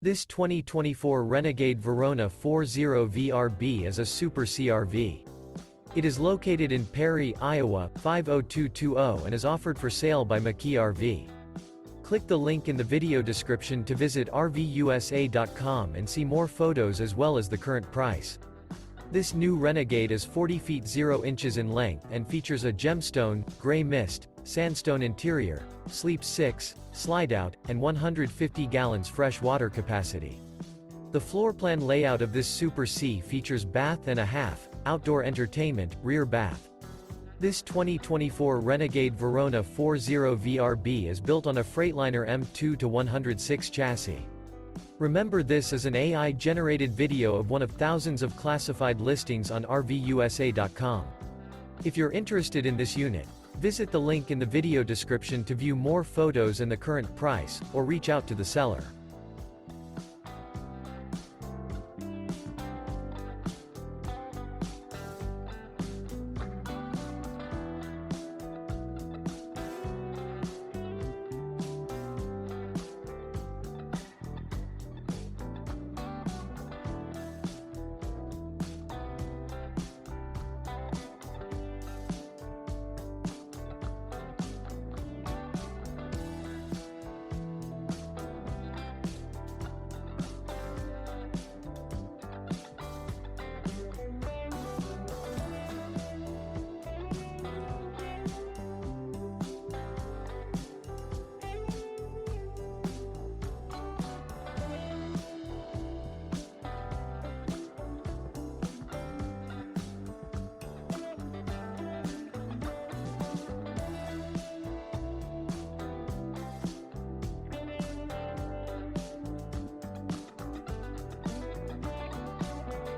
This 2024 Renegade Verona 40VRB is a Super CRV. It is located in Perry, Iowa, 50220 and is offered for sale by McKee RV. Click the link in the video description to visit RVUSA.com and see more photos as well as the current price. This new Renegade is 40 feet 0 inches in length and features a Gemstone, gray mist, Sandstone interior, sleep 6, Slideout, and 150 gallons fresh water capacity. The floorplan layout of this Super C features bath and a half, outdoor entertainment, rear bath. This 2024 Renegade Verona 40VRB is built on a Freightliner M2-106 chassis. Remember, this is an AI-generated video of one of thousands of classified listings on RVUSA.com. If you're interested in this unit, visit the link in the video description to view more photos and the current price, or reach out to the seller.